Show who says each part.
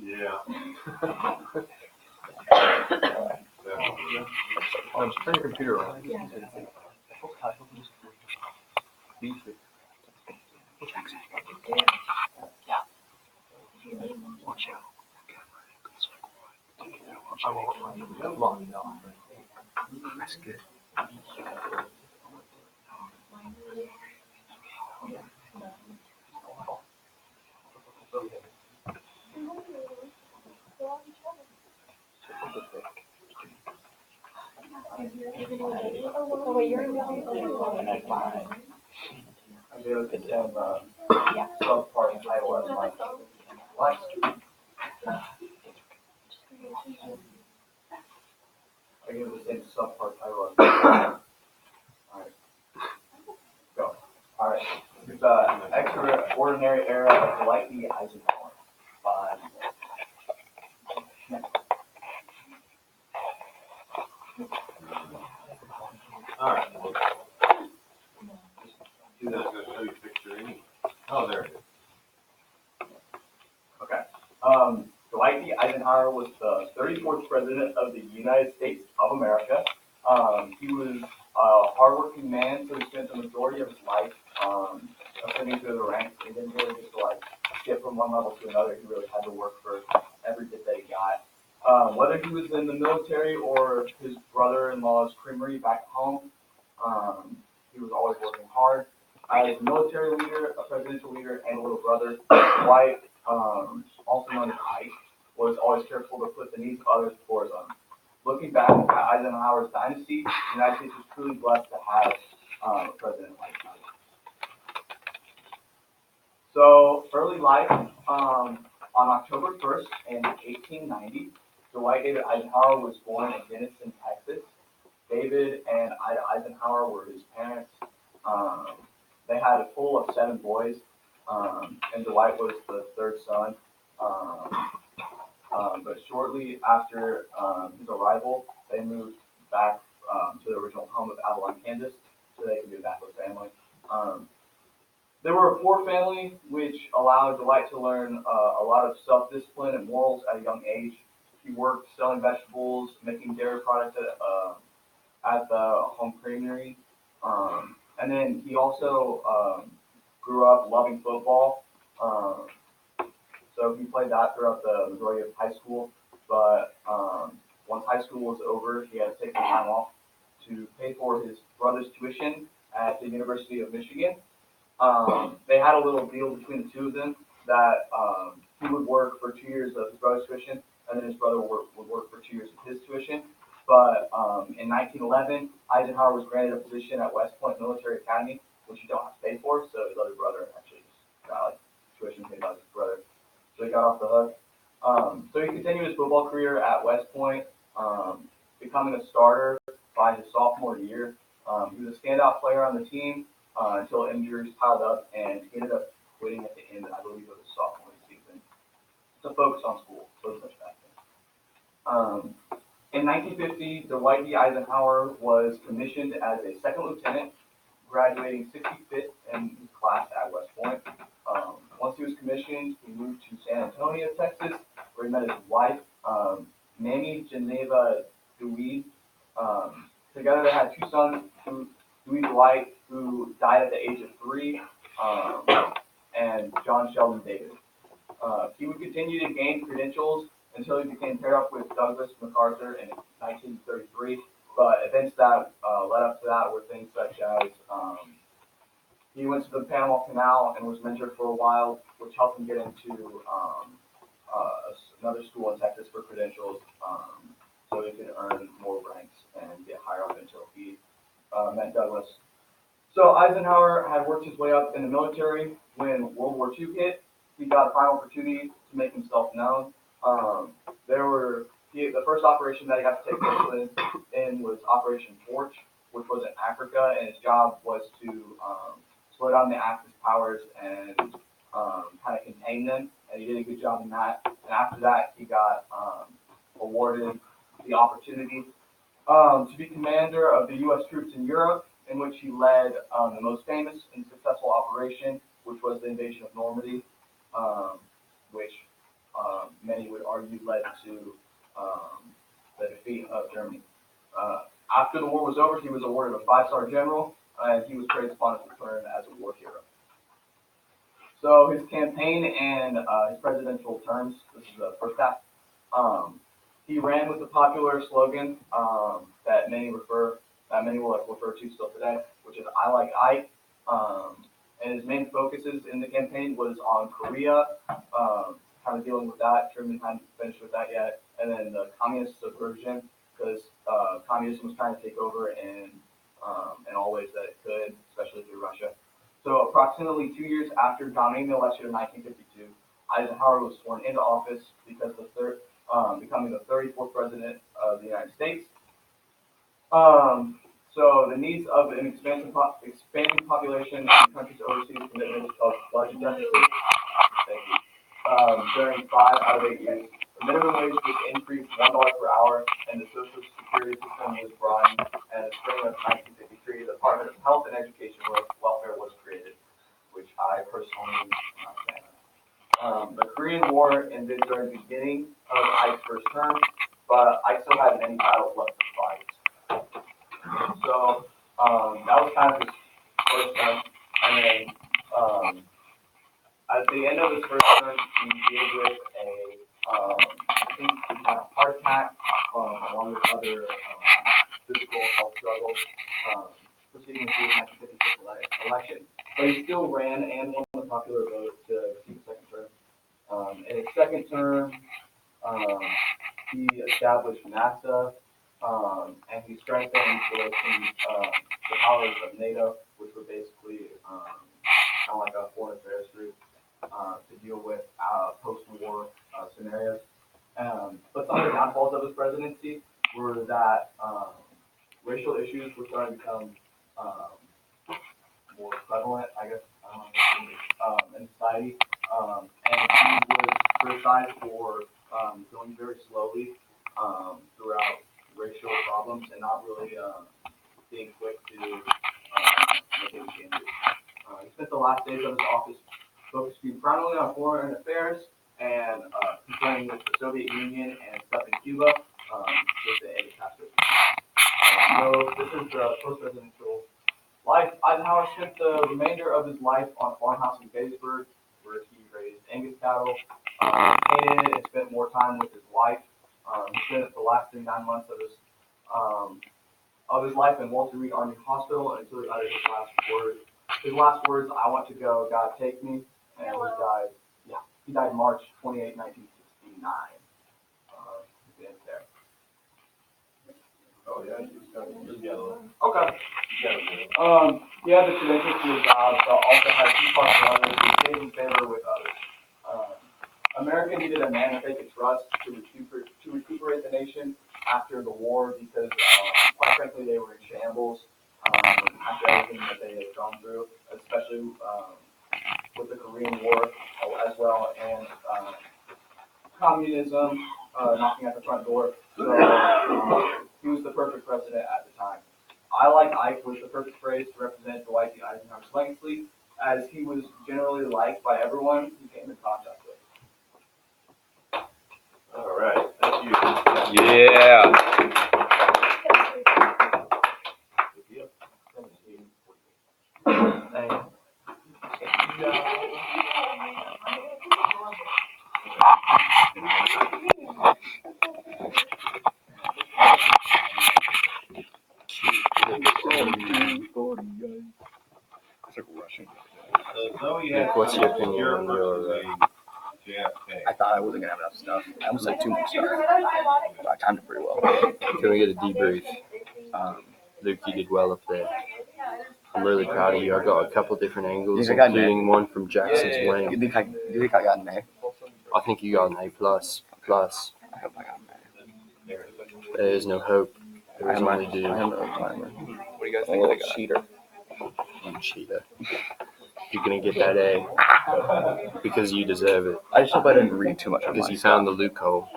Speaker 1: Yeah.
Speaker 2: Just turn your computer on.
Speaker 3: Yeah.
Speaker 2: Basic. Come on. That's good.
Speaker 3: Oh, wait, you're invited.
Speaker 4: I do it in subpart title as my life. I give the same subpart title as my Alright. Go. Alright. The extraordinary era of Dwight D. Eisenhower by
Speaker 1: All right. See, that's gonna show you a picture anyway. Oh, there it is.
Speaker 4: Okay. Dwight D. Eisenhower was the 34th President of the United States of America. He was a hardworking man, so he spent the majority of his life ascending through the ranks. He didn't really just get from one level to another. He really had to work for every bit that he got. Whether he was in the military or his brother-in-law's creamery back home, he was always working hard. As a military leader, a presidential leader, and a little brother, Dwight, also known as Ike, was always careful to put the needs of others before his own. Looking back at Eisenhower's dynasty, the United States was truly blessed to have a president like Ike. So, early life, on October 1st in 1890, Dwight David Eisenhower was born in Denison, Texas. David and Ida Eisenhower were his parents. They had a total of 7 boys, and Dwight was the third son. But shortly after his arrival, they moved back to the original home of Avalon, Kansas, so they could be back with family. They were a poor family, which allowed Dwight to learn a lot of self-discipline and morals at a young age. He worked selling vegetables, making dairy products at the home creamery. And then he also grew up loving football. So he played that throughout the majority of high school. But once high school was over, he had to take some time off to pay for his brother's tuition at the University of Michigan. They had a little deal between the two of them that he would work for 2 years of his brother's tuition, and then his brother would work for 2 years of his tuition. But in 1911, Eisenhower was granted a position at West Point Military Academy, which you don't have to pay for, so his other brother actually just got tuition paid by his brother. So he got off the hook. So he continued his football career at West Point, becoming a starter by his sophomore year. He was a standout player on the team until injuries piled up, and he ended up quitting at the end, I believe, of his sophomore season to focus on school. So much back then. In 1950, Dwight D. Eisenhower was commissioned as a second lieutenant, graduating 65th in his class at West Point. Once he was commissioned, he moved to San Antonio, Texas, where he met his wife, Mamie Geneva Dewey. Together they had 2 sons, Dewey Dwight, who died at the age of 3, and John Sheldon David. He would continue to gain credentials until he became paired up with Douglas MacArthur in 1933. But events that led up to that were things such as he went to the Panama Canal and was mentored for a while, which helped him get into another school in Texas for credentials, so he could earn more ranks and get higher up until he met Douglas. So Eisenhower had worked his way up in the military. When World War II hit, he got a final opportunity to make himself known. The first operation that he got to take place in was Operation Torch, which was in Africa, and his job was to slow down the Axis powers and kind of contain them, and he did a good job in that. And after that, he got awarded the opportunity to be commander of the U.S. troops in Europe, in which he led the most famous and successful operation, which was the invasion of Normandy, which argued led to the defeat of Germany. After the war was over, he was awarded a 5-star general, and he was praised upon his return as a war hero. So his campaign and his presidential terms, this is the first half, he ran with the popular slogan that many will refer to still today, which is "I like Ike." And his main focuses in the campaign was on Korea, kind of dealing with that. Germany hadn't finished with that yet, and then the communist subversion, because communism was trying to take over in all ways that it could, especially through Russia. So approximately 2 years after dominating the election in 1952, Eisenhower was sworn into office because becoming the 34th president of the United States. So the needs of an expanding population and countries overseas commitment of budget deficit. Thank you. During 5 out of 8 years, the minimum wage was increased $1 per hour, and the Social Security system was broadened. And in the spring of 1953, the Department of Health and Education Welfare was created, which I personally am not a fan of. The Korean War ended during the beginning of Ike's first term, but Ike still had many battles left to fight. So that was kind of his first term, and then at the end of his first term, he dealt with I think he had a heart attack, along with other physical health struggles, proceeding to the 1956 election. But he still ran and won the popular vote to receive a second term. In his second term, he established NASA. And he strengthened relations, the powers of NATO, which were basically kind of like a foreign affairs group to deal with post-war scenarios. But some of the downfalls of his presidency were that racial issues were starting to become more prevalent, I guess, in society. And he was criticized for going very slowly throughout racial problems and not really being quick to make any changes. He spent the last days of his office focusing primarily on foreign affairs and concerning with the Soviet Union and stuff in Cuba with the aid of Castro. So this is the post-presidential life. Eisenhower spent the remainder of his life on a farmhouse in Gettysburg, where he raised Angus cattle, painted and spent more time with his wife. He spent the last 9 months of his life in Walter Reed Army Hospital until he uttered his last words. His last words: "I want to go, God take me." And he died March 28, 1969. He ends there.
Speaker 1: Oh, yeah, he's got a
Speaker 4: Okay.
Speaker 1: yeah.
Speaker 4: He had the credentials to his job, but also had 2 parts of others who stayed in favor with others. America needed a man that they could trust to recuperate the nation after the war because, quite frankly, they were in shambles after everything that they had gone through, especially with the Korean War as well, and communism knocking at the front door. So he was the perfect president at the time. "I like Ike" was the perfect phrase to represent Dwight D. Eisenhower's legacy, as he was generally liked by everyone he came in contact with.
Speaker 1: All right, thank you.
Speaker 2: Yeah.
Speaker 1: Nick,
Speaker 5: what's your opinion on your,
Speaker 1: JFK.
Speaker 5: I thought I wasn't gonna have enough stuff. I almost had too much stuff. But I timed it pretty well.
Speaker 2: Can we get a debrief?
Speaker 5: Luke, you did well up there.
Speaker 2: I'm really proud of you. I got a couple different angles,
Speaker 5: You think I got an A?
Speaker 2: including one from Jackson's
Speaker 5: You
Speaker 2: wing.
Speaker 5: think I got an A?
Speaker 2: I think you got an A+. Plus.
Speaker 5: I hope I got an
Speaker 2: There is no hope.
Speaker 5: A.
Speaker 2: There is only do.
Speaker 5: I am a climber.
Speaker 2: What do you guys
Speaker 5: think I got? Cheater.
Speaker 2: You cheater. You're gonna get that A because you deserve it.
Speaker 5: I just hope I didn't read too much of
Speaker 2: Because
Speaker 5: my
Speaker 2: you
Speaker 5: stuff.
Speaker 2: found the loophole.